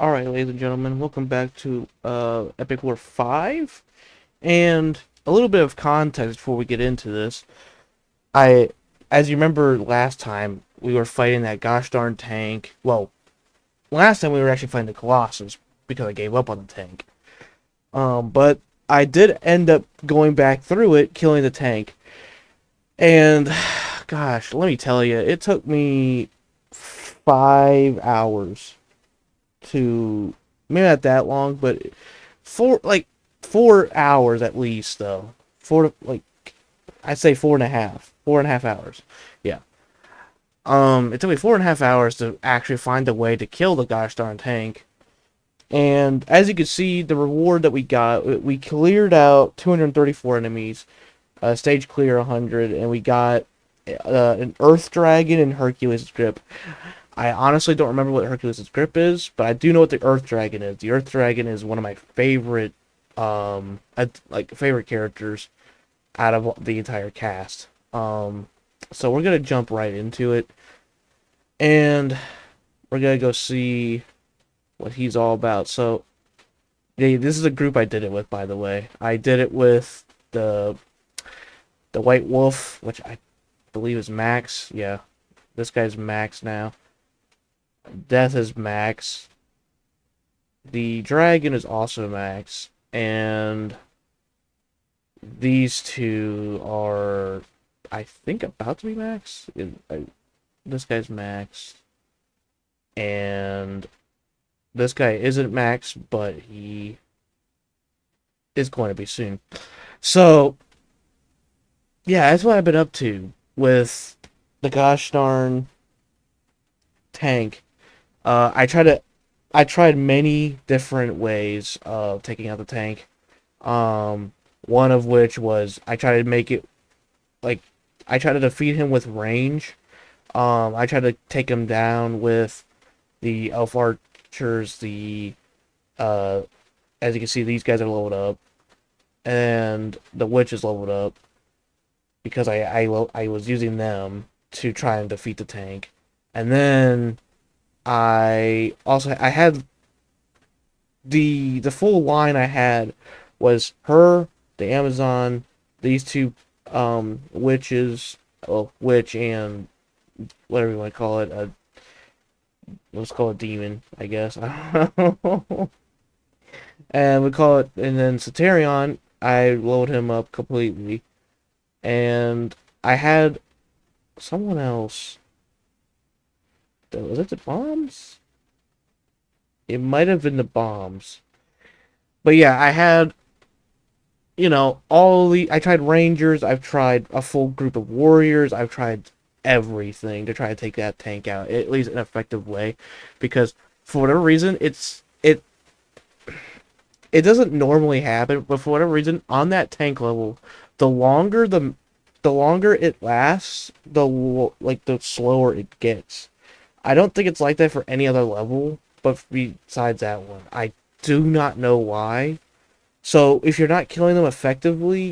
Alright, ladies and gentlemen, welcome back to Epic War 5. And a little bit of context before we get into this. I, as you remember last time, we were fighting that gosh darn tank. Well, last time we were actually fighting the Colossus because I gave up on the tank. But I did end up going back through it, killing the tank. And, gosh, let me tell you, it took me 5 hours to, maybe not that long, but four like 4 hours at least though. I'd say 4.5 hours. Yeah. It took me 4.5 hours to actually find a way to kill the gosh darn tank. And as you can see, the reward that we got, we cleared out 234 enemies, stage clear 100, and we got an Earth Dragon and Hercules grip. I honestly don't remember what Hercules' grip is, but I do know what the Earth Dragon is. The Earth Dragon is one of my favorite, favorite characters out of the entire cast. So we're gonna jump right into it, and we're gonna go see what he's all about. So, yeah, this is a group I did it with, by the way. I did it with the White Wolf, which I believe is Max. Yeah, this guy's Max now. Death is Max. The dragon is also max, and these two are, I think, about to be max. This guy's max, and this guy isn't max, but he is going to be soon. So, yeah, that's what I've been up to with the gosh darn tank. I tried many different ways of taking out the tank. Um, One of which was I tried to make it like I tried to defeat him with range. I tried to take him down with the elf archers. The uh, as you can see, these guys are leveled up, and the witch is leveled up because I was using them to try and defeat the tank, and then I had the full line I had was her, the Amazon, these two witches, well, witch and whatever you want to call it, let's call it demon, I guess. And we call it, and then Satarion, I load him up completely, and I had someone else. Was it the bombs? It might have been the bombs, but yeah, I had all the. I tried Rangers. I've tried a full group of Warriors. I've tried everything to try to take that tank out, at least in an effective way, because for whatever reason, it doesn't normally happen, but for whatever reason, on that tank level, the longer the longer it lasts, the slower it gets. I don't think it's like that for any other level, but besides that one, I do not know why. So if you're not killing them effectively,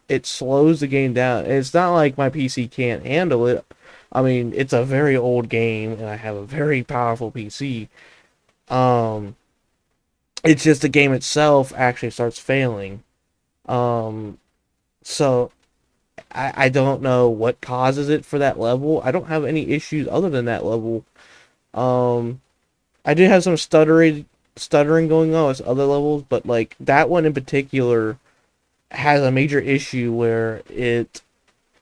it slows the game down. And it's not like my PC can't handle it. I mean, it's a very old game, and I have a very powerful PC. Um, it's just the game itself actually starts failing. Um, so I don't know what causes it for that level. I don't have any issues other than that level. Um, I did have some stuttering going on with other levels, but like that one in particular has a major issue where it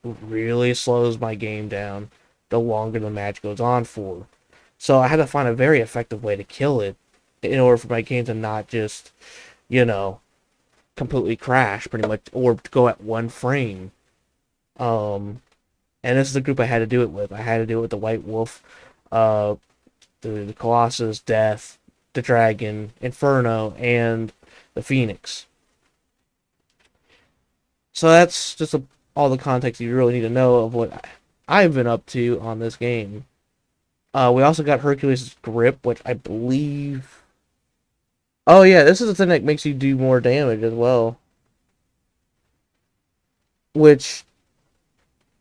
really slows my game down the longer the match goes on for. So I had to find a very effective way to kill it in order for my game to not just, you know, completely crash pretty much or go at one frame. Um and this is the group I had to do it with. I had to do it with the White Wolf, uh the Colossus, Death, the Dragon, Inferno, and the Phoenix. So that's just all the context you really need to know of what I've been up to on this game. We also got Hercules' grip, which I believe. Oh yeah, this is the thing that makes you do more damage as well, which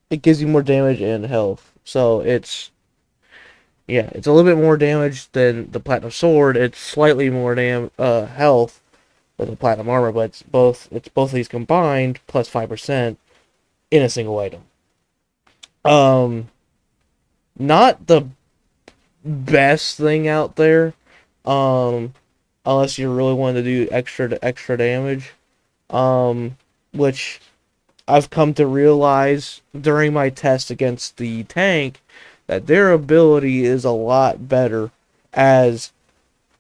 it gives you more damage and health. So Yeah, it's a little bit more damage than the platinum sword. It's slightly more health than the platinum armor, but it's both of these combined plus 5% in a single item. Um, not the best thing out there. Um, unless you really want to do extra damage. Um, which I've come to realize during my test against the tank that their ability is a lot better. As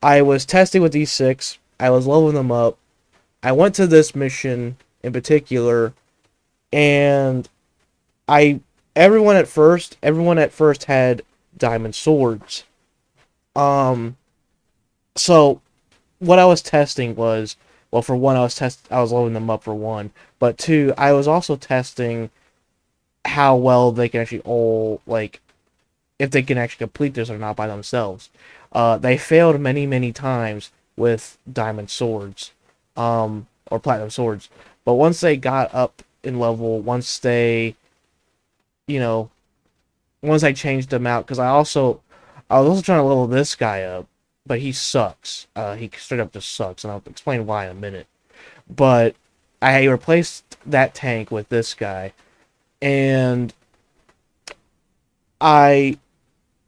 I was testing with D6, I was leveling them up. I went to this mission in particular, and I everyone at first had diamond swords. Um, so what I was testing was, well, for one, I was loading them up for one, but two, I was also testing how well they can actually all, like, if they can actually complete this or not by themselves. They failed many times with diamond swords, or platinum swords, but once they got up in level, you know, once I changed them out, because I was also trying to level this guy up, but he sucks. He straight up just sucks, and I'll explain why in a minute. But I replaced that tank with this guy, and I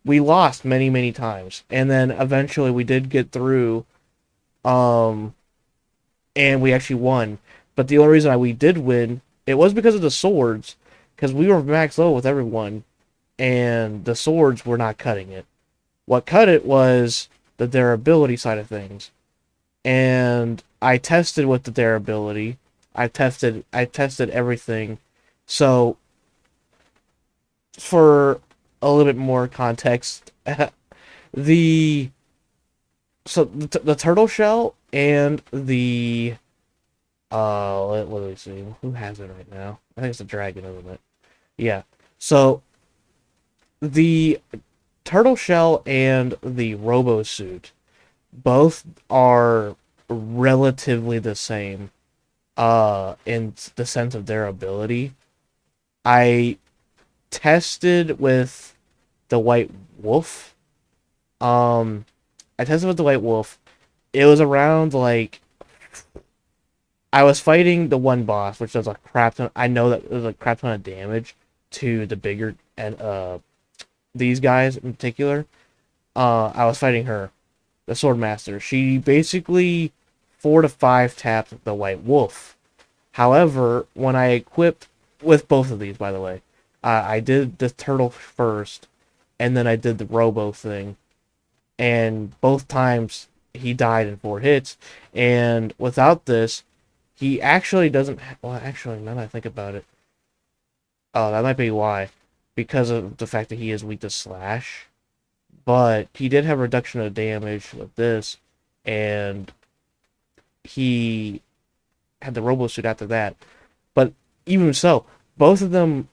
we lost many times, and then eventually we did get through, um, and we actually won. But the only reason we did win, it was because of the swords, because we were max level with everyone, and the swords were not cutting it. What cut it was the durability side of things. And I tested with the durability. I tested everything. So for a little bit more context, the the turtle shell and the what do we see? Who has it right now? I think it's the dragon, isn't it? Yeah. So the turtle shell and the robo suit both are relatively the same in the sense of their ability. I tested with the white wolf. Um I tested with the white wolf. It was around, like, I was fighting the one boss, which does a crap ton. I know that there's a crap ton of damage to the bigger and these guys in particular. I was fighting her, the sword master. She basically 4 to 5 tapped the white wolf. However, when I equipped with both of these, by the way, I did the turtle first, and then I did the robo thing, and both times he died in 4 hits. And without this, he actually doesn't. Well, actually, now that I think about it, oh, that might be why, because of the fact that he is weak to slash. But he did have reduction of damage with this, and he had the robo suit after that. But even so, both of them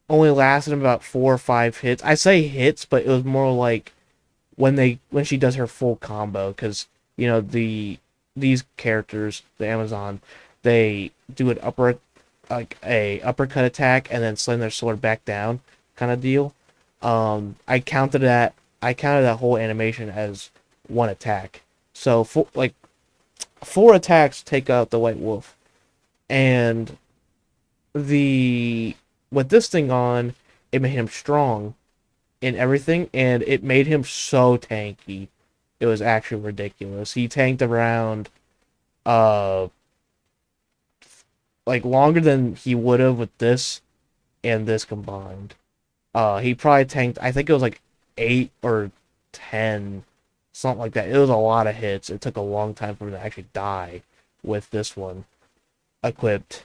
only lasted about 4 or 5 hits. I say hits, but it was more like when she does her full combo, because these characters, the Amazon, they do an a uppercut attack and then slam their sword back down kind of deal. I counted that whole animation as one attack. So four attacks take out the White Wolf, and the with this thing on, it made him strong in everything, and it made him so tanky. It was actually ridiculous. He tanked around uh like longer than he would have with this and this combined. He probably tanked, I think it was like 8 or 10, something like that. It was a lot of hits. It took a long time for him to actually die with this one equipped.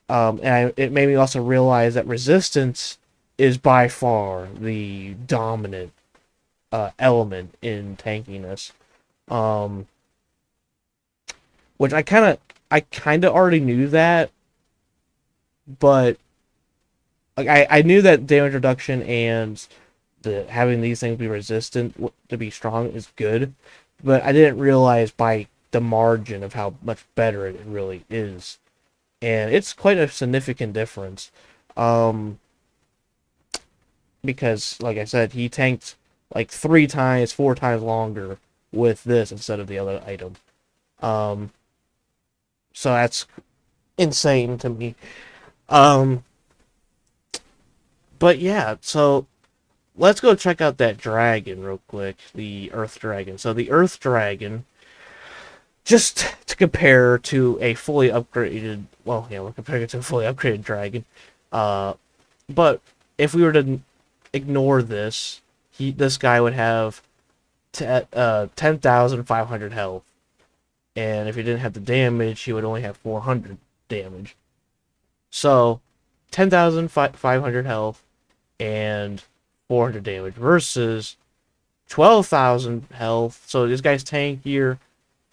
It made me also realize that resistance is by far the dominant element in tankiness. Um, which I kind of already knew that, but like I knew that damage reduction and having these things be resistant to be strong is good, but I didn't realize by the margin of how much better it really is, and it's quite a significant difference. Um, because like I said, he tanked like 3 times, 4 times longer with this instead of the other item. Um, so that's insane to me. Um, but yeah, so let's go check out that dragon real quick, the Earth Dragon. So the Earth Dragon, just to compare to a fully upgraded, well, yeah, we're comparing it to a fully upgraded dragon. But if we were to ignore this, this guy would have 10,500 health. And if he didn't have the damage, he would only have 400 damage. So, 10,500 health and 400 damage versus 12,000 health. So this guy's tankier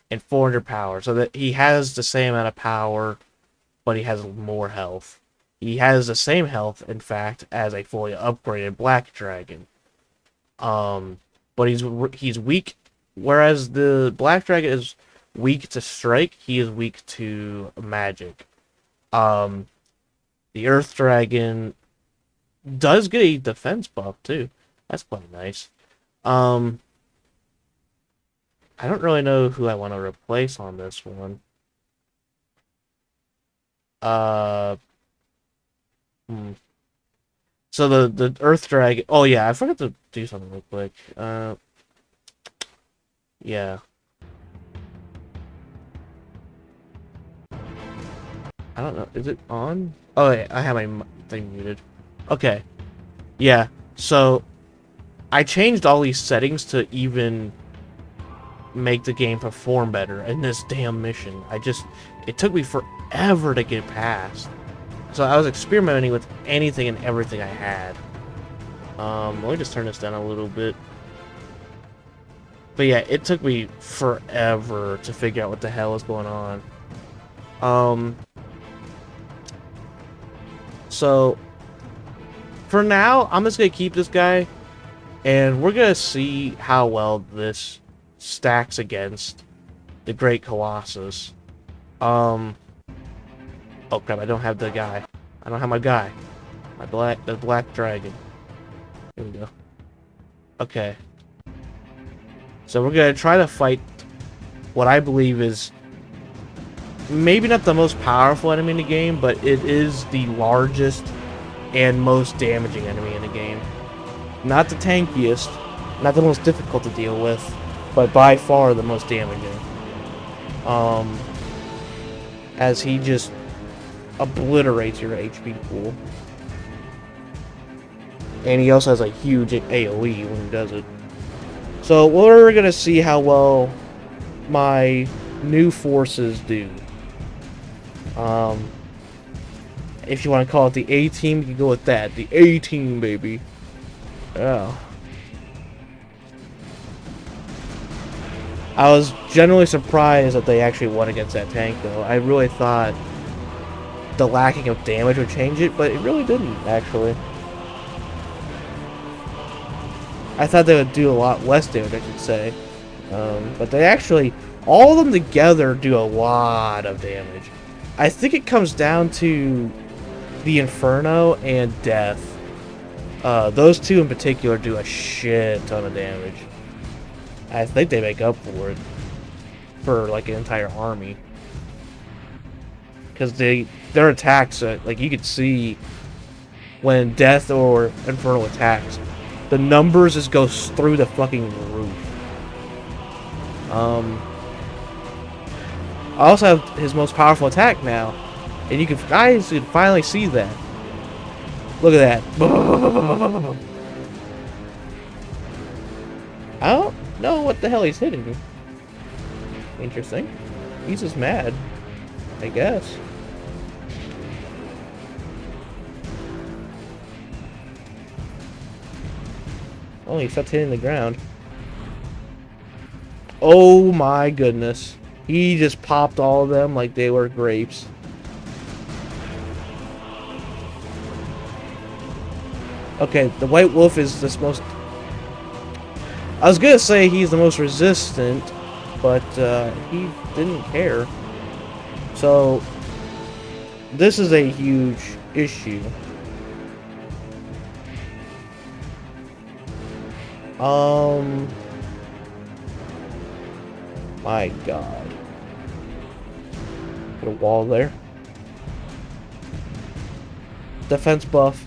and 400 power. So that he has the same amount of power, but he has more health. He has the same health, in fact, as a fully upgraded Black Dragon. But he's weak. Whereas the Black Dragon is weak to strike, he is weak to magic. The Earth Dragon does get a defense buff too. That's quite nice. I don't really know who I want to replace on this one. So the Earth Dragon. Oh yeah, I forgot to do something real quick. Yeah. I don't know. Is it on? Oh yeah, I have my thing muted. Okay. Yeah. So I changed all these settings to even make the game perform better in this damn mission. It took me forever to get past. So I was experimenting with anything and everything I had. Let me just turn this down a little bit. But yeah, it took me forever to figure out what the hell is going on. So for now, I'm just gonna keep this guy, and we're gonna see how well this stacks against the Great Colossus. Oh crap! I don't have the guy. I don't have my guy. The Black Dragon. Here we go. Okay. So we're gonna try to fight what I believe is maybe not the most powerful enemy in the game, but it is the largest and most damaging enemy in the game. Not the tankiest, not the most difficult to deal with, but by far the most damaging. As he just obliterates your HP pool. And he also has a huge AoE when he does it. So we're gonna see how well my new forces do. If you want to call it the A-team, you can go with that. The A-team, baby. Oh. I was generally surprised that they actually won against that tank, though. I really thought the lacking of damage would change it, but it really didn't, actually. I thought they would do a lot less damage, I should say. But they actually, all of them together do a lot of damage. I think it comes down to the Inferno and Death. Those two in particular do a shit ton of damage. I think they make up for it. For like an entire army. Because their attacks, like you could see when Death or Inferno attacks, the numbers just go through the fucking roof. I also have his most powerful attack now, and you can finally see that. Look at that. I don't know what the hell he's hitting. Interesting. He's just mad, I guess. Oh, he stopped hitting the ground. Oh my goodness. He just popped all of them like they were grapes. Okay, the White Wolf is the most... I was gonna say he's the most resistant, but he didn't care. So, this is a huge issue. My God. Put a wall there. Defense buff.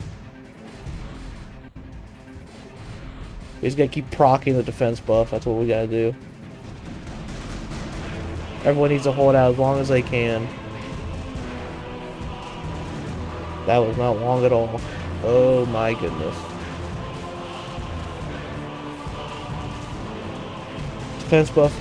We just gotta keep proccing the defense buff. That's what we gotta do. Everyone needs to hold out as long as they can. That was not long at all. Oh my goodness. Defense buff.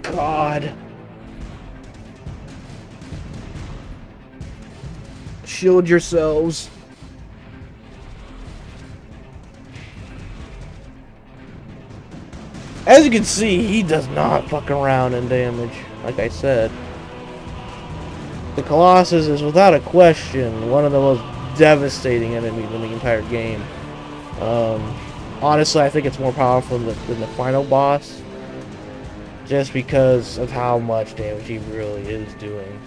God. Shield yourselves. As you can see, he does not fuck around in damage, like I said. The Colossus is without a question one of the most devastating enemies in the entire game. Honestly, I think it's more powerful than the final boss. Just because of how much damage he really is doing.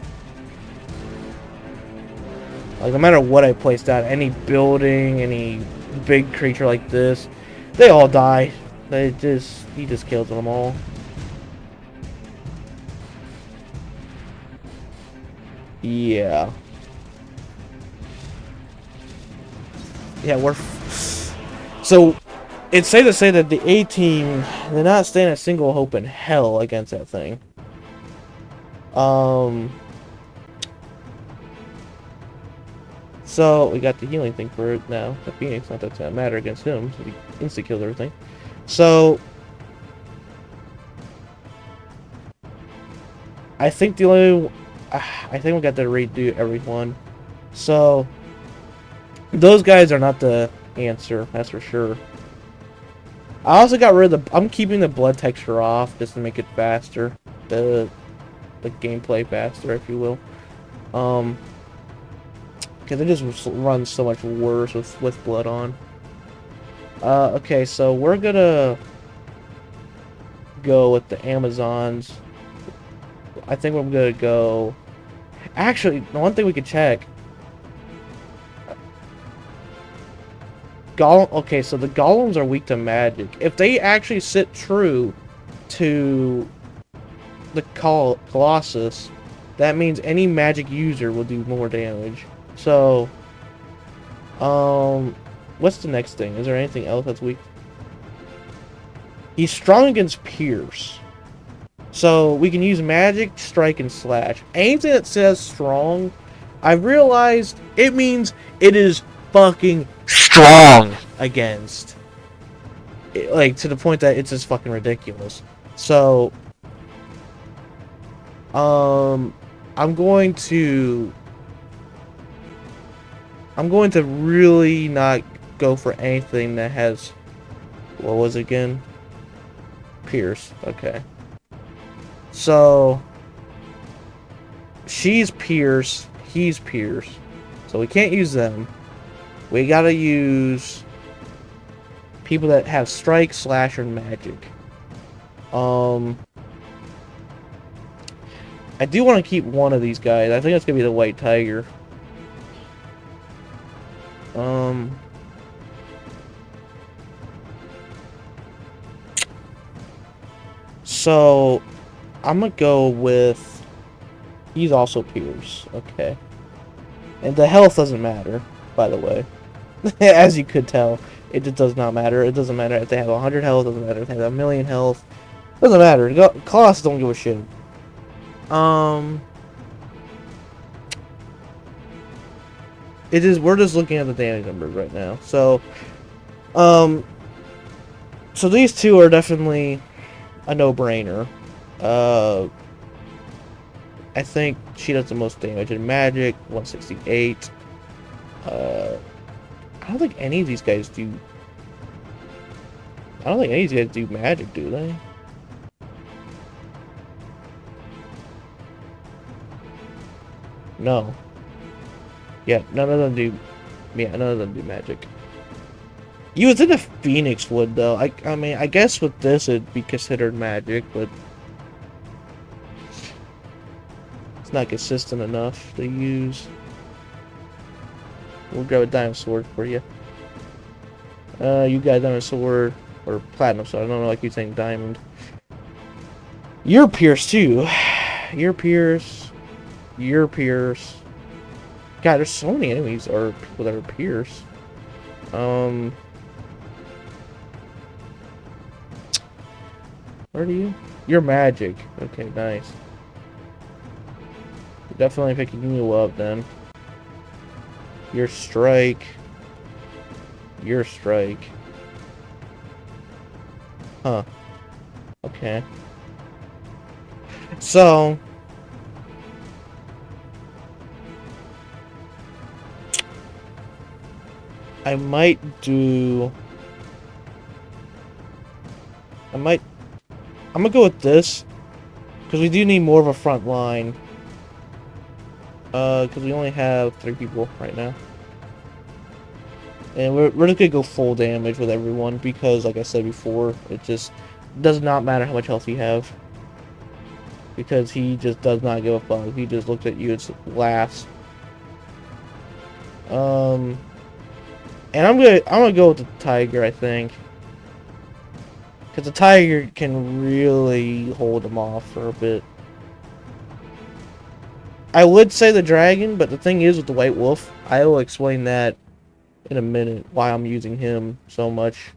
Like, no matter what I place down, any building, any big creature like this, they all die. He just kills them all. Yeah. Yeah, so, it's safe to say that the A-Team did not stand a single hope in hell against that thing. So, we got the healing thing for it now. The Phoenix, not that's gonna matter against him, so he insta-kills everything. So, I think the only... I think we got to redo everyone. So, those guys are not the answer, that's for sure. I also got rid of the... I'm keeping the blood texture off just to make it faster. The gameplay faster, if you will. Because it just runs so much worse with blood on. Okay, so we're gonna go with the Amazons. I think I'm gonna go... Actually, the one thing we could check... Okay, so the golems are weak to magic. If they actually sit true to the Colossus, that means any magic user will do more damage. So, what's the next thing? Is there anything else that's weak? He's strong against Pierce. So, we can use magic, strike, and slash. Anything that says strong, I realized it means it is fucking strong against. Like, to the point that it's just fucking ridiculous. So, I'm going to really not go for anything that has... What was it again? Pierce. Okay. So... She's Pierce. He's Pierce. So we can't use them. We gotta use... people that have strike, slash, or magic. I do want to keep one of these guys. I think that's gonna be the White Tiger. So, I'm gonna go with... He's also Pierce. Okay. And the health doesn't matter, by the way. As you could tell, it just does not matter. It doesn't matter if they have 100 health. It doesn't matter if they have 1,000,000 health. It doesn't matter. Colossus don't give a shit. It is... We're just looking at the damage numbers right now. So, so these two are definitely a no-brainer. I think she does the most damage in magic, 168. I don't think any of these guys do... I don't think any of these guys do magic, do they? No. Yeah, none of them do... Yeah, none of them do magic. You would think the Phoenix would, though. I mean, I guess with this it'd be considered magic, but it's not consistent enough to use. We'll grab a diamond sword for you. You got a diamond sword or platinum sword. I don't know, like you saying diamond. You're pierced too. You're pierced. You're pierced. God, there's so many enemies or people that are pierced. Where do you? You're magic. Okay, nice. Definitely picking you up then. Your strike. Your strike. Huh. Okay. So I might do. I'm gonna go with this because we do need more of a front line. Because we only have 3 people right now. And we're just gonna go full damage with everyone because, like I said before, it just does not matter how much health you have. Because he just does not give a fuck. He just looks at you as last. And I'm gonna go with the tiger, I think. Because the tiger can really hold him off for a bit. I would say the dragon, but the thing is with the white wolf, I will explain that in a minute why I'm using him so much.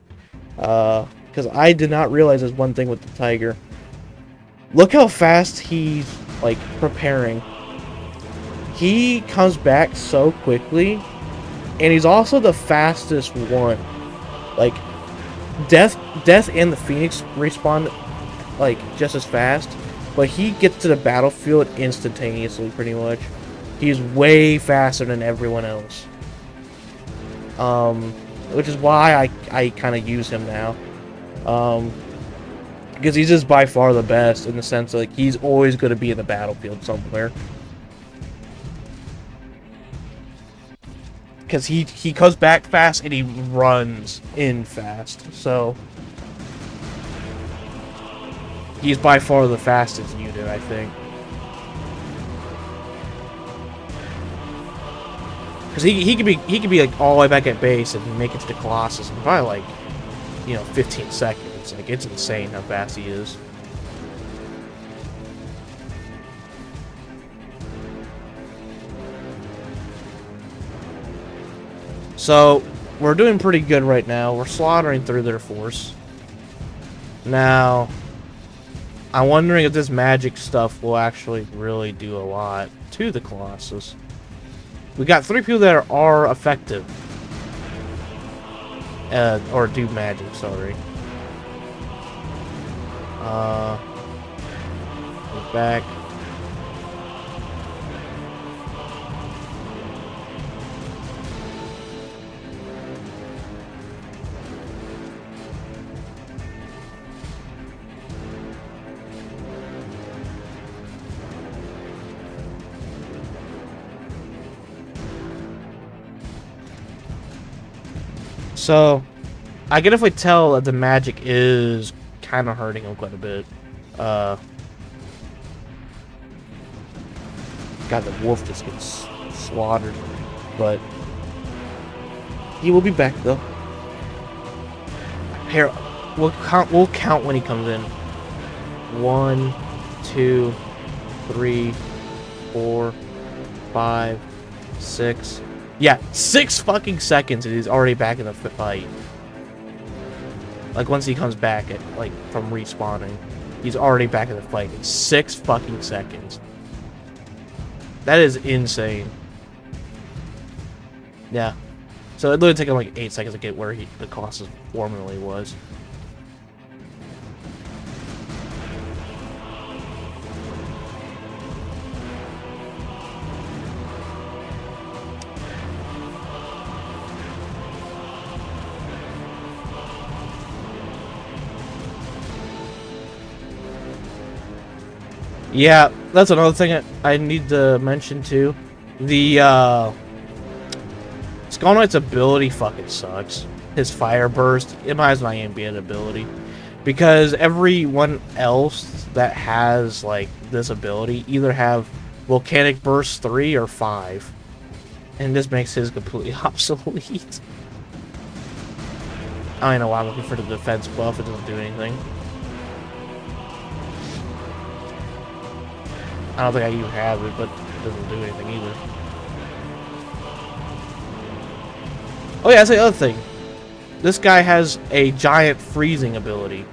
Because I did not realize there's one thing with the tiger. Look how fast he's, like, preparing. He comes back so quickly, and he's also the fastest one. Like, Death and the Phoenix respawn, like, just as fast. But he gets to the battlefield instantaneously, pretty much. He's way faster than everyone else. Which is why I kind of use him now. Because he's just by far the best in the sense of, like, he's always going to be in the battlefield somewhere. Because he comes back fast and he runs in fast. So he's by far the fastest unit, I think. Because he could be like all the way back at base and make it to the Colossus in probably, like, you know, 15 seconds. Like, it's insane how fast he is. So we're doing pretty good right now. We're slaughtering through their force. Now, I'm wondering if this magic stuff will actually really do a lot to the Colossus. We got 3 people that are effective. Or do magic, sorry. Go back. So, I can definitely tell that the magic is kind of hurting him quite a bit. God, the wolf just gets slaughtered, but he will be back though. Here, we'll count when he comes in. 1, 2, 3, 4, 5, 6. Yeah, 6 fucking seconds and he's already back in the fight. Like, once he comes back at, like, from respawning, he's already back in the fight in 6 fucking seconds. That is insane. Yeah. So it literally took him like 8 seconds to get where the Colossus formerly was. Yeah, that's another thing I need to mention too. The Skull Knight's ability fucking sucks. his fire burst, it has my ambient ability. Because everyone else that has like this ability either have volcanic burst 3 or 5. And this makes his completely obsolete. I don't know why I'm looking for the defense buff, it doesn't do anything. I don't think I even have it, but it doesn't do anything either. Oh yeah, that's the other thing. This guy has a giant freezing ability,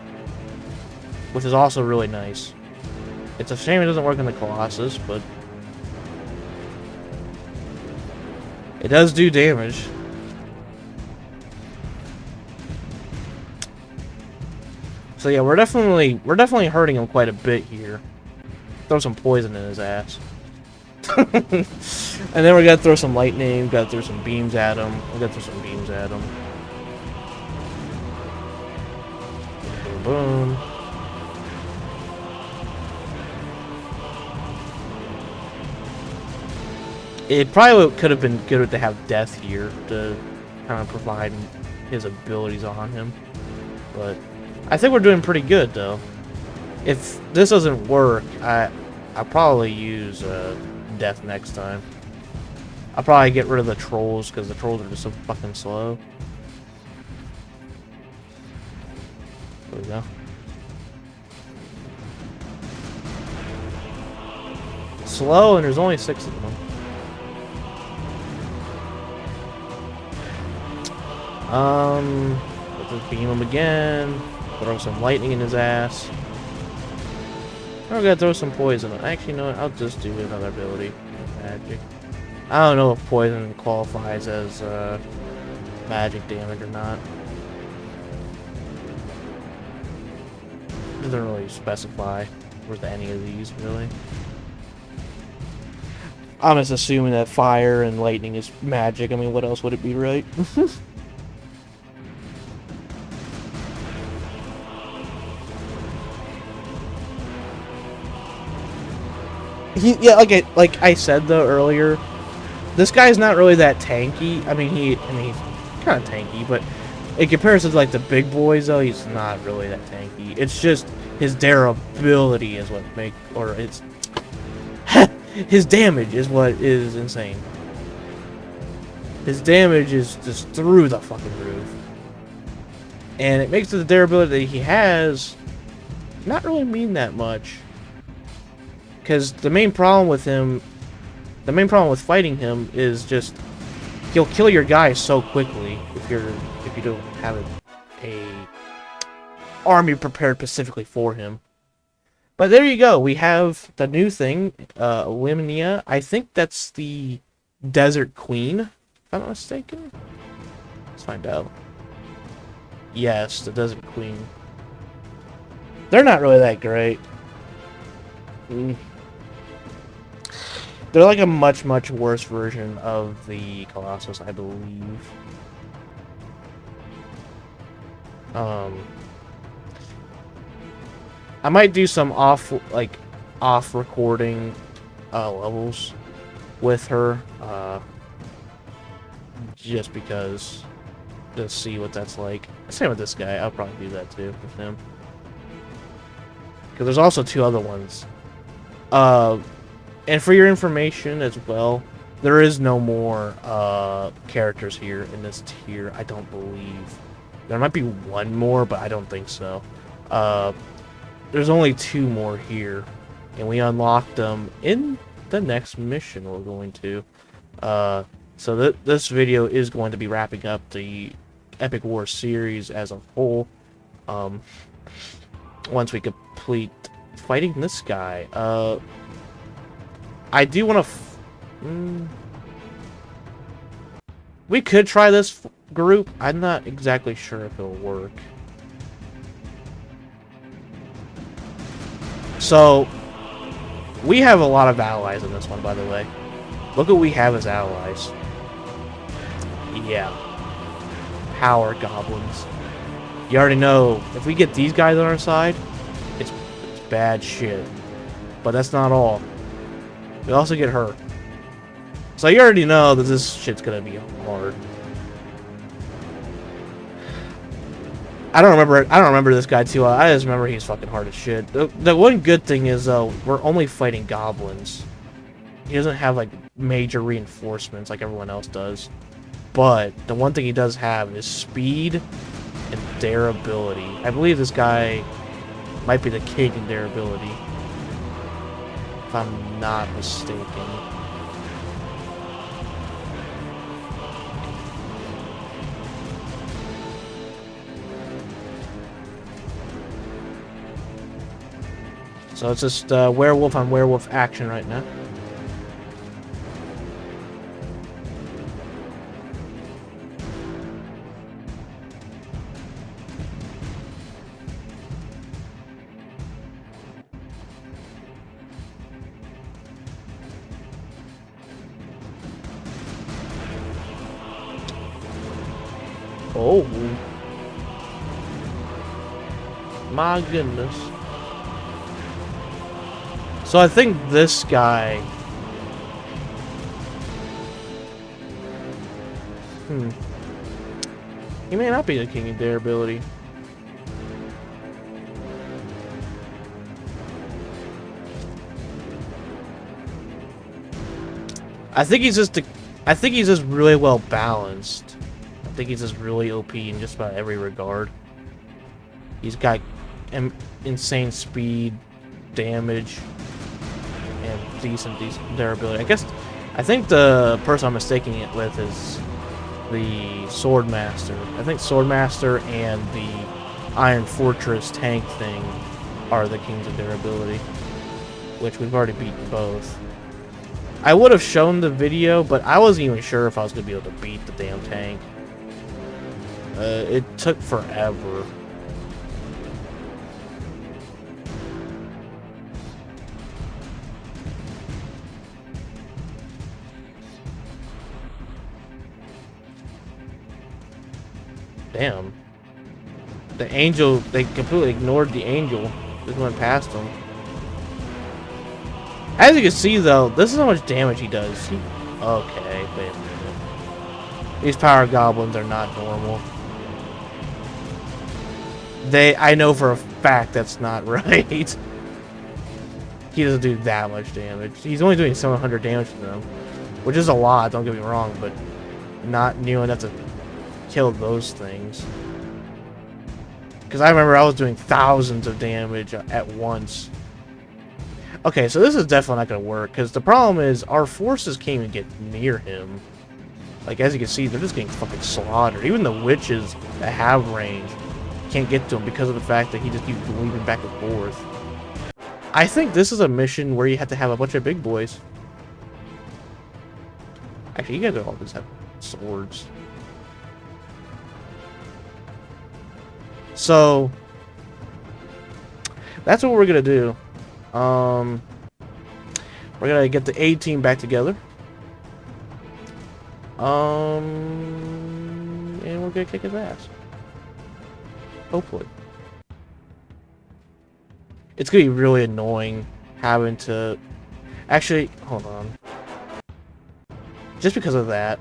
which is also really nice. It's a shame it doesn't work in the Colossus, but it does do damage. So yeah, we're definitely hurting him quite a bit here. Throw some poison in his ass. And then we gotta throw some lightning, we gotta throw some beams at him. We gotta throw some beams at him. Boom, boom. It probably could have been good to have Death here to kind of provide his abilities on him. But I think we're doing pretty good though. If this doesn't work, I'll probably use Death next time. I'll probably get rid of the trolls because the trolls are just so fucking slow. There we go. Slow, and there's only 6 of them. Let's just beam him again. Throw some lightning in his ass. I'm gonna throw some poison. Actually, no, I'll just do another ability. Magic. I don't know if poison qualifies as magic damage or not. It doesn't really specify with any of these, really. I'm just assuming that fire and lightning is magic. I mean, what else would it be, right? Yeah, like I said though earlier, this guy's not really that tanky. I mean, he's kind of tanky, but in comparison to like the big boys, though, he's not really that tanky. It's just his durability is what it's his damage is what is insane. His damage is just through the fucking roof, and it makes the durability that he has not really mean that much. Because the main problem with fighting him is just he'll kill your guy so quickly if you don't have a army prepared specifically for him. But there you go. We have the new thing, Limnia. I think that's the Desert Queen, if I'm not mistaken. Let's find out. Yes, the Desert Queen. They're not really that great. They're like a much, much worse version of the Colossus, I believe. I might do some off recording levels with her, just because, to see what that's like. Same with this guy. I'll probably do that too with him, because there's also 2 other ones. And for your information as well, there is no more characters here in this tier, I don't believe. There might be 1 more, but I don't think so. There's only 2 more here, and we unlocked them in the next mission we're going to. So this video is going to be wrapping up the Epic War series as a whole. Once we complete fighting this guy. I do want to... we could try this group. I'm not exactly sure if it'll work. So, we have a lot of allies in this one, by the way. Look what we have as allies. Yeah. Power goblins. You already know, if we get these guys on our side, it's bad shit. But that's not all. We also get her. So you already know that this shit's gonna be hard. I don't remember this guy too well. I just remember he's fucking hard as shit. The one good thing is though, we're only fighting goblins. He doesn't have like major reinforcements like everyone else does. But the one thing he does have is speed and durability. I believe this guy might be the king in durability, if I'm not mistaken. So it's just werewolf on werewolf action right now. Oh. My goodness. So I think this guy... He may not be the king of durability. I think he's just really well balanced. I think he's just really OP in just about every regard. He's got insane speed, damage, and decent durability. I think the person I'm mistaking it with is the Swordmaster. I think Swordmaster and the Iron Fortress tank thing are the kings of durability, which we've already beaten both. I would have shown the video, but I wasn't even sure if I was going to be able to beat the damn tank. It took forever. Damn. The angel, they completely ignored the angel. Just went past him. As you can see, though, this is how much damage he does. Okay, wait a minute. These power goblins are not normal. I know for a fact that's not right. He doesn't do that much damage. He's only doing 700 damage to them, which is a lot, don't get me wrong, but not near enough to kill those things. Because I remember I was doing thousands of damage at once. Okay, so this is definitely not going to work, because the problem is our forces can't even get near him. Like, as you can see, they're just getting fucking slaughtered. Even the witches that have range can't get to him because of the fact that he just keeps weaving back and forth. I think this is a mission where you have to have a bunch of big boys. Actually, you guys all just have swords. So, that's what we're going to do. We're gonna get the A team back together. And we're gonna kick his ass. Hopefully. It's gonna be really annoying having to... Actually, hold on. Just because of that,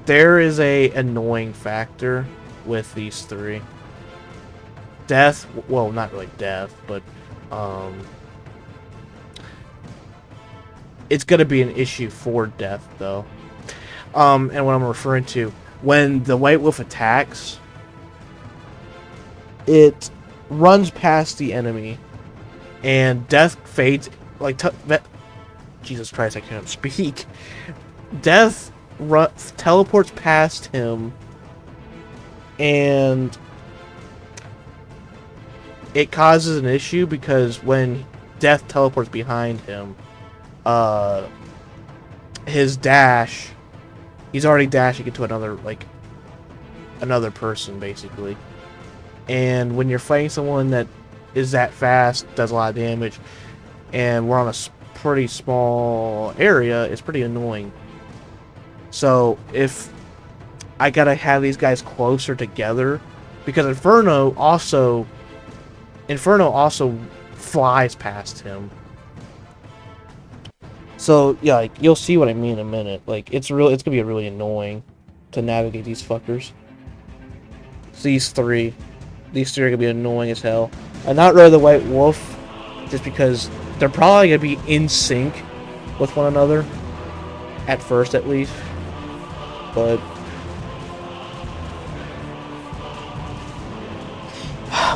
there is a annoying factor with these three. Death, well, not really death, but it's gonna be an issue for death, though. And what I'm referring to, when the White Wolf attacks, it runs past the enemy, and death fades. Like, Jesus Christ, I can't speak. Death teleports past him, and it causes an issue because when Death teleports behind him, his dash, he's already dashing into another person, basically. And when you're fighting someone that is that fast, does a lot of damage, and we're on a pretty small area, it's pretty annoying. So if I gotta have these guys closer together, because Inferno also flies past him. So yeah, like, you'll see what I mean in a minute. Like, it's gonna be really annoying to navigate these fuckers. these three. These three are gonna be annoying as hell. I'm not really the White Wolf, just because they're probably gonna be in sync with one another. At first, at least. But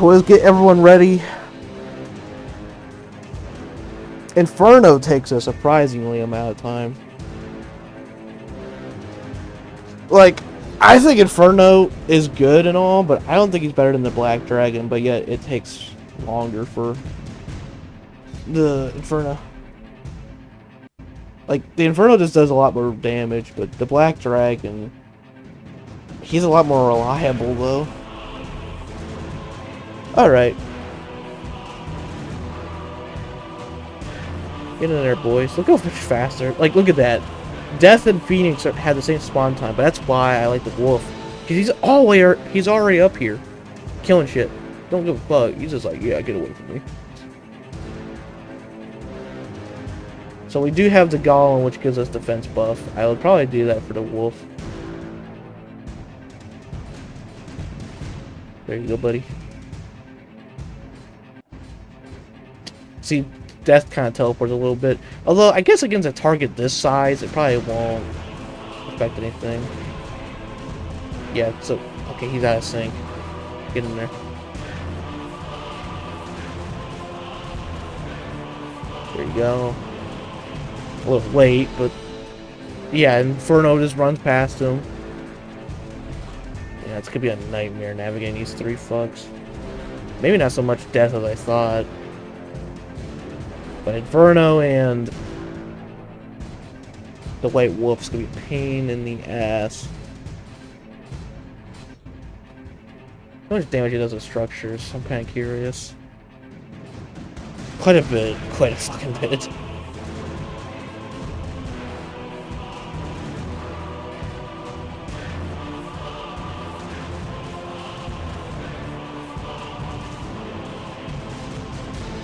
we'll get everyone ready. Inferno takes a surprisingly amount of time. Like, I think Inferno is good and all, but I don't think he's better than the Black Dragon, but yet it takes longer for the Inferno. Like, the Inferno just does a lot more damage, but the Black Dragon, he's a lot more reliable, though. Alright. Get in there, boys. Look how much faster. Like, look at that. Death and Phoenix had the same spawn time, but that's why I like the Wolf. Because he's already up here. Killing shit. Don't give a fuck. He's just like, yeah, get away from me. So we do have the Golem, which gives us defense buff. I would probably do that for the Wolf. There you go, buddy. See, Death kind of teleports a little bit. Although, I guess against a target this size, it probably won't affect anything. Yeah, so, okay, he's out of sync. Get in there. There you go. A little late, but yeah, Inferno just runs past him. Yeah, it's gonna be a nightmare navigating these three fucks. Maybe not so much Death as I thought. But Inferno and the White Wolf's gonna be a pain in the ass. How much damage he does with structures? I'm kind of curious. Quite a bit. Quite a fucking bit.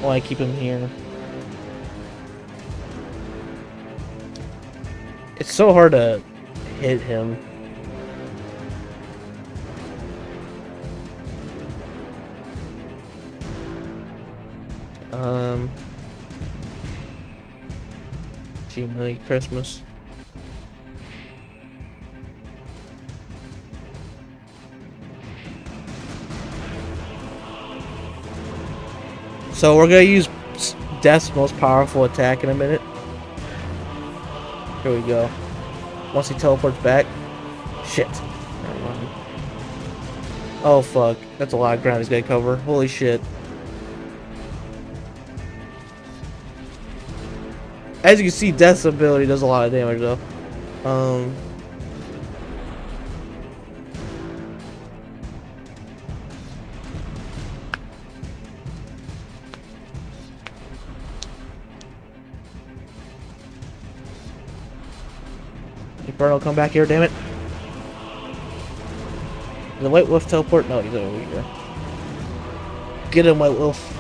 Why I keep him here? It's so hard to hit him. Gee, Merry Christmas. So we're gonna use Death's most powerful attack in a minute. Here we go. Once he teleports back. Shit. Never mind. Oh fuck. That's a lot of ground he's gonna cover. Holy shit. As you can see, Death's ability does a lot of damage though. Inferno, come back here, damn it. Did the White Wolf teleport? No, he's over here. Get him, White Wolf.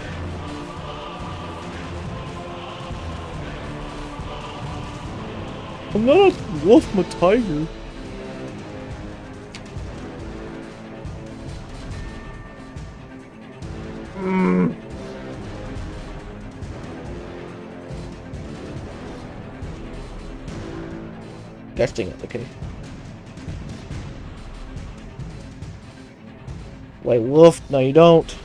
I'm not a wolf, I'm a tiger. Gosh dang it, okay. White Wolf, no you don't.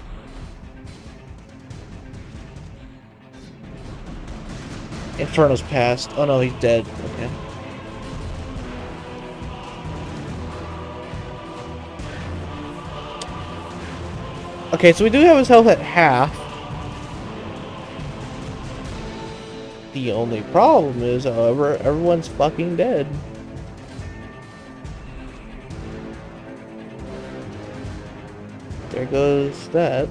Inferno's passed. Oh no, he's dead. Okay. Okay, so we do have his health at half. The only problem is, however, everyone's fucking dead. There goes that.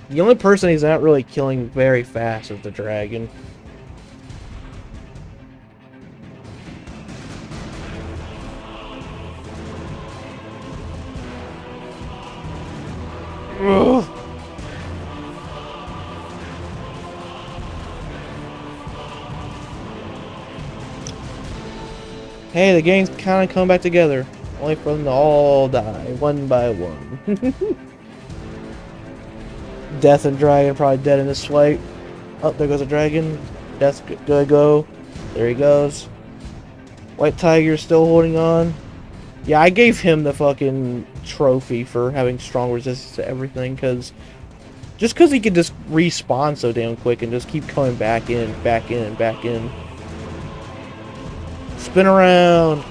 The only person he's not really killing very fast is the dragon. Ugh. Hey, the gang's kind of coming back together. Only for them to all die, one by one. Death and Dragon probably dead in this fight. Oh, there goes a dragon. Death's gonna go. There he goes. White Tiger's still holding on. Yeah, I gave him the fucking trophy for having strong resistance to everything, just because he could just respawn so damn quick and just keep coming back in, back in, back in. Spin around.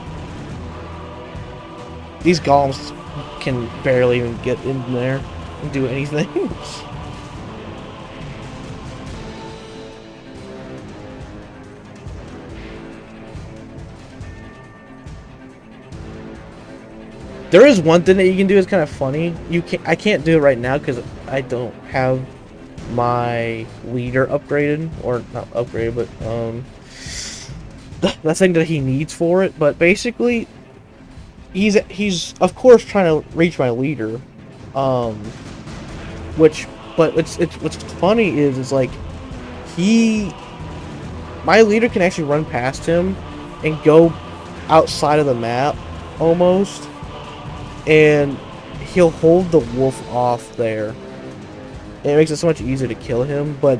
These golems can barely even get in there and do anything. There is one thing that you can do. It's kind of funny. I can't do it right now because I don't have my leader upgraded, or not upgraded, but the thing that he needs for it. But basically, he's of course trying to reach my leader, but what's funny is like my leader can actually run past him and go outside of the map almost. And he'll hold the wolf off there. And it makes it so much easier to kill him, but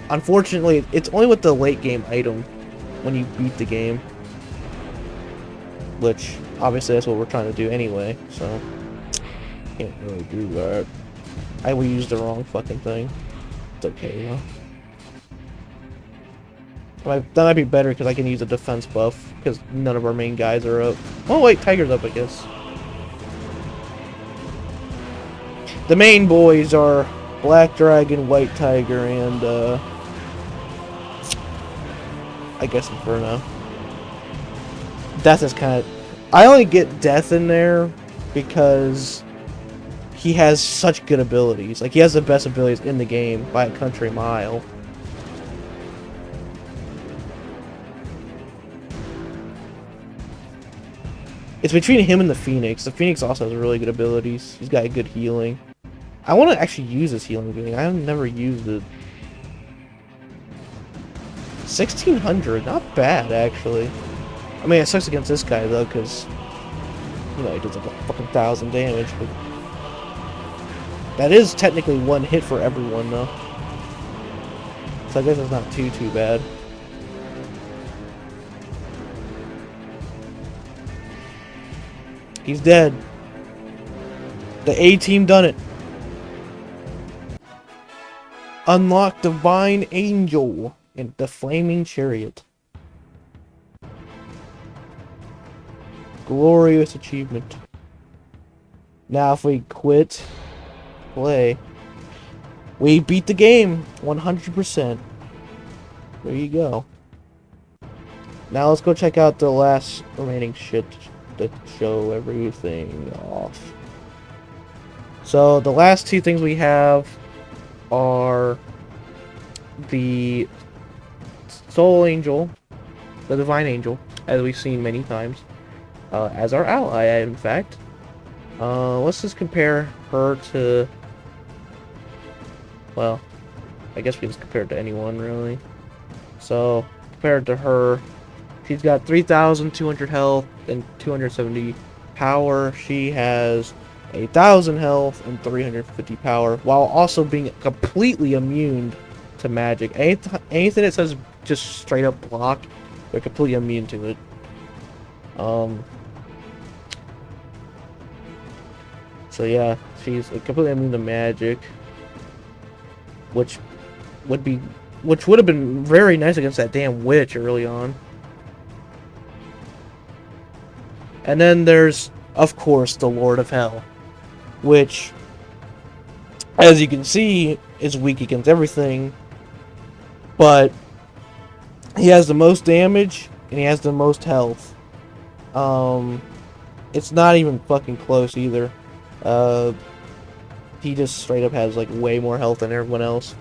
unfortunately, it's only with the late game item when you beat the game. Which, obviously, that's what we're trying to do anyway, so can't really do that. I used the wrong fucking thing. It's okay, though. That might be better because I can use a defense buff because none of our main guys are up. Oh, wait, Tiger's up, I guess. The main boys are Black Dragon, White Tiger, and, I guess Inferno. Death is kind of... I only get Death in there because he has such good abilities. Like, he has the best abilities in the game by a country mile. It's between him and the Phoenix. The Phoenix also has really good abilities. He's got good healing. I want to actually use this healing ability. I've never used it. 1600, not bad actually. I mean, it sucks against this guy though, because you know he does like a fucking 1,000 damage. But that is technically one hit for everyone though, so I guess it's not too bad. He's dead. The A-team done it. Unlock Divine Angel in the Flaming Chariot. Glorious achievement. Now if we quit play, we beat the game 100%. There you go. Now let's go check out the last remaining shit to show everything off. So the last two things we have are the Soul Angel, the Divine Angel, as we've seen many times, as our ally, in fact. Let's just compare her to, well, I guess we can just compare it to anyone, really. So, compared to her, she's got 3,200 health and 270 power. She has 1,000 health and 350 power, while also being completely immune to magic. Anything that says just straight up block, they're completely immune to it. So yeah, she's completely immune to magic, which would have been very nice against that damn witch early on. And then there's, of course, the Lord of Hell, which, as you can see, is weak against everything, but he has the most damage and he has the most health. It's not even fucking close either. He just straight up has like way more health than everyone else.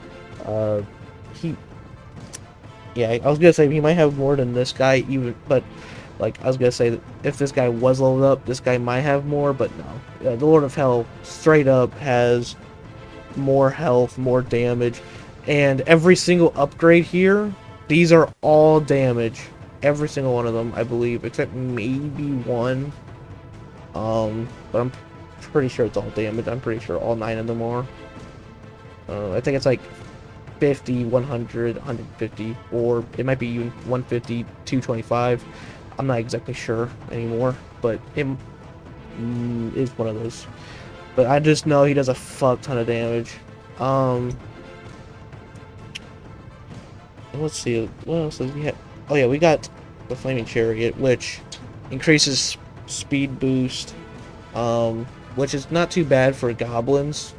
Yeah, I was gonna say he might have more than this guy, even, but like I was gonna say that if this guy was leveled up, this guy might have more, but no. The Lord of Hell straight up has more health, more damage, and every single upgrade here, these are all damage, every single one of them, I believe, except maybe one. But I'm pretty sure it's all damage. I'm pretty sure all 9 of them are. I think it's like 50, 100, 150, or it might be even 150, 225. I'm not exactly sure anymore, but it is one of those. But I just know he does a fuck ton of damage. Let's see, what else does he have? Oh yeah, we got the Flaming Chariot, which increases speed boost, which is not too bad for goblins.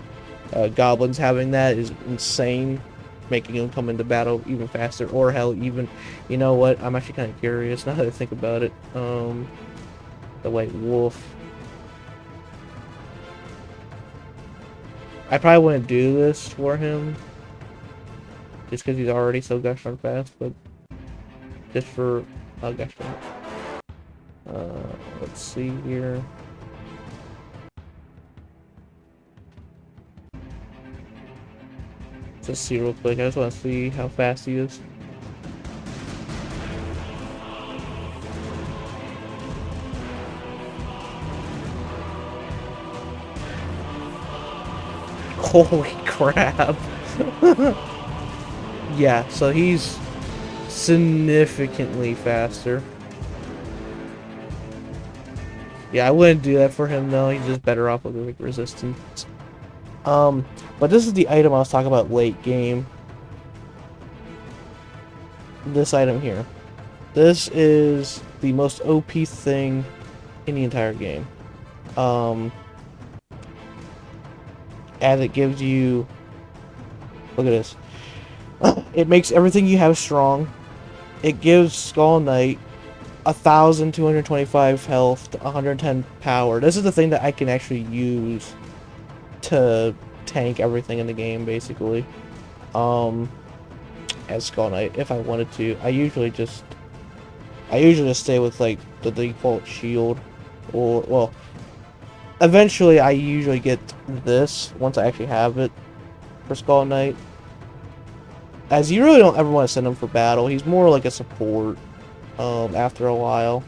Goblins having that is insane, making them come into battle even faster, or hell, even, you know what, I'm actually kind of curious now that I think about it. The White Wolf. I probably wouldn't do this for him, just because he's already so gosh darn fast, but just for, oh gosh darn. Let's see here. Just see real quick, I just want to see how fast he is. Holy crap. Yeah, so he's significantly faster. Yeah, I wouldn't do that for him though. He's just better off with like resistance. But this is the item I was talking about late game. This item here. This is the most OP thing in the entire game. As it gives you, look at this. It makes everything you have strong. It gives Skull Knight 1,225 health, 110 power. This is the thing that I can actually use to tank everything in the game, basically. As Skull Knight, if I wanted to. I usually just stay with like the default shield, or well, eventually I usually get this once I actually have it for Skull Knight. As you really don't ever want to send him for battle. He's more like a support. After a while,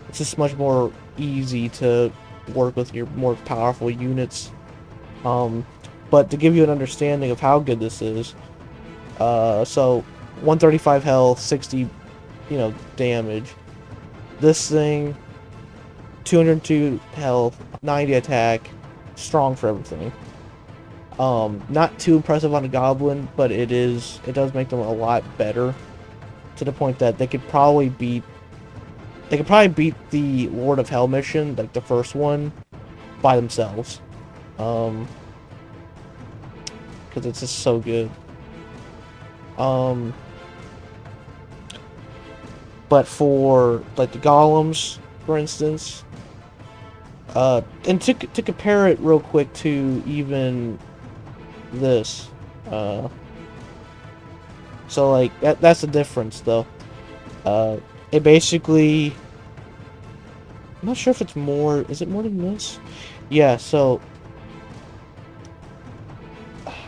it's just much more easy to work with your more powerful units. But to give you an understanding of how good this is, so 135 health, 60, damage. This thing, 202 health, 90 attack, strong for everything. Not too impressive on a goblin, but it does make them a lot better, to the point that they could probably beat the Lord of Hell mission, like the first one, by themselves. Because it's just so good. But for like the golems, for instance, and to compare it real quick to even this, so like that's the difference though. It basically, I'm not sure if it's more, is it more than this? Yeah, so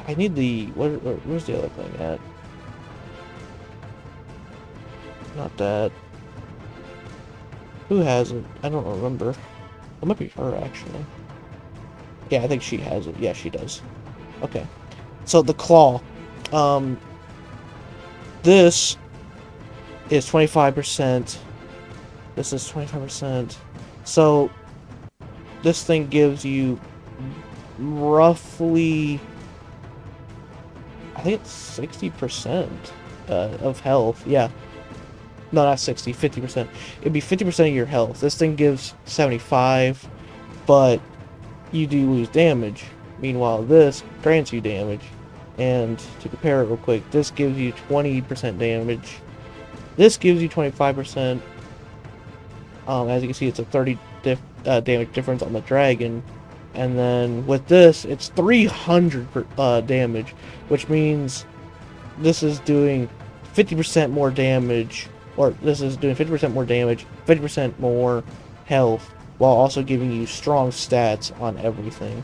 I need the, where's the other thing at? Not that. Who has it? I don't remember. It might be her, actually. Yeah, I think she has it. Yeah, she does. Okay. So the claw. This is 25%. This is 25%. So this thing gives you roughly, I think it's 60% of health. Yeah. No, not 60, 50%. It'd be 50% of your health. This thing gives 75, but you do lose damage. Meanwhile, this grants you damage. And to compare it real quick, this gives you 20% damage. This gives you 25%. As you can see, it's a 30 damage difference on the dragon. And then with this, it's 300 damage, which means this is doing 50% more damage, or this is doing 50% more damage, 50% more health, while also giving you strong stats on everything.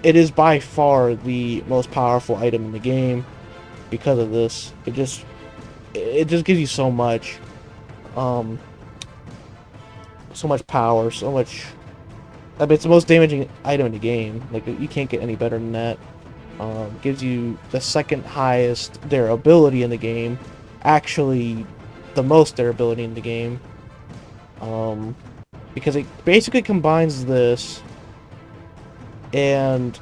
It is by far the most powerful item in the game because of this. it just gives you so much, um, so much power, so much. I mean, it's the most damaging item in the game. Like, you can't get any better than that. Gives you the second highest durability in the game. Actually, the most durability in the game. Because it basically combines this and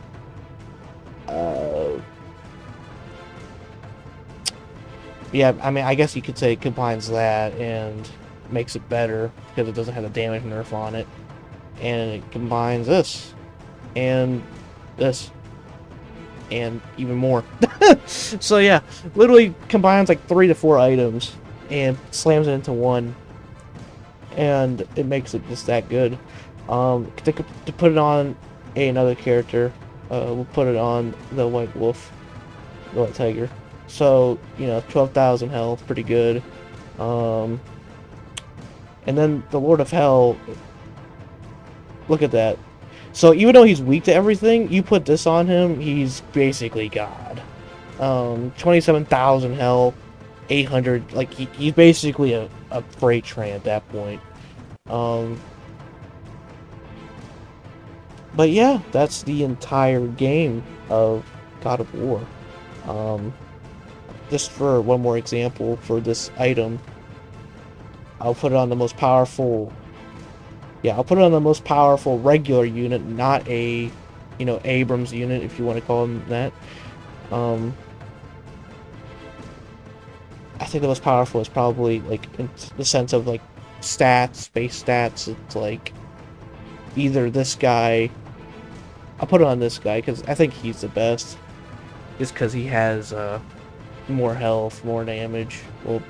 yeah, I mean, I guess you could say it combines that and makes it better because it doesn't have the damage nerf on it, and it combines this and this and even more. So yeah, literally combines like 3 to 4 items and slams it into one, and it makes it just that good. To put it on another character, we'll put it on the White Wolf, the White Tiger. So, 12,000 health, pretty good. And then the Lord of Hell, look at that. So even though he's weak to everything, you put this on him, he's basically God. 27,000 health, 800, like he's basically a freight train at that point. But yeah, that's the entire game of God of War. Just for one more example for this item, I'll put it on the most powerful. Yeah, I'll put it on the most powerful regular unit, not a, Abrams unit, if you want to call him that. I think the most powerful is probably, like, in the sense of, like, stats, base stats, it's, like, either this guy. I'll put it on this guy, because I think he's the best. Just because he has, more health, more damage. Well,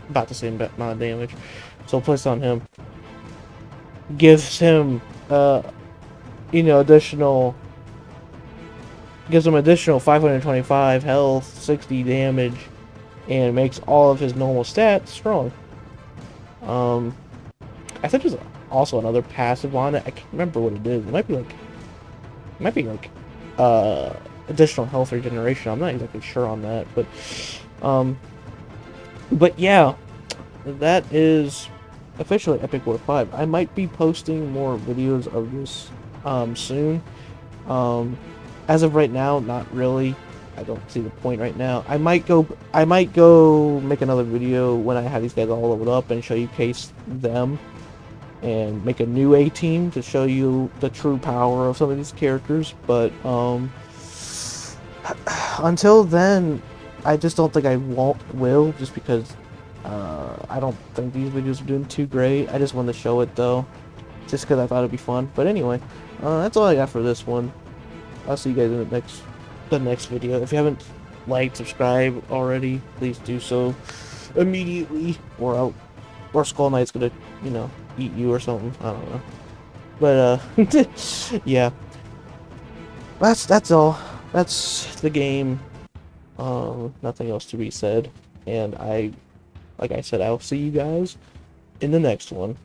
about the same amount of damage. So I'll place it on him. Gives him, additional... Gives him additional 525 health, 60 damage, and makes all of his normal stats strong. I think there's also another passive on it. I can't remember what it is. It might be like, additional health regeneration. I'm not exactly sure on that, but yeah, that is officially Epic War 5. I might be posting more videos of this, soon. As of right now, not really. I don't see the point right now. I might go make another video when I have these guys all leveled up and show you case them and make a new A team to show you the true power of some of these characters. But until then, I just don't think I will, just because I don't think these videos are doing too great. I just wanted to show it though, just because I thought it'd be fun. But anyway, that's all I got for this one. I'll see you guys in the next video. If you haven't liked, subscribed already, please do so immediately, or Skull Knight's gonna, eat you or something. I don't know. But yeah, that's all. That's the game. Nothing else to be said. And like I said, I'll see you guys in the next one.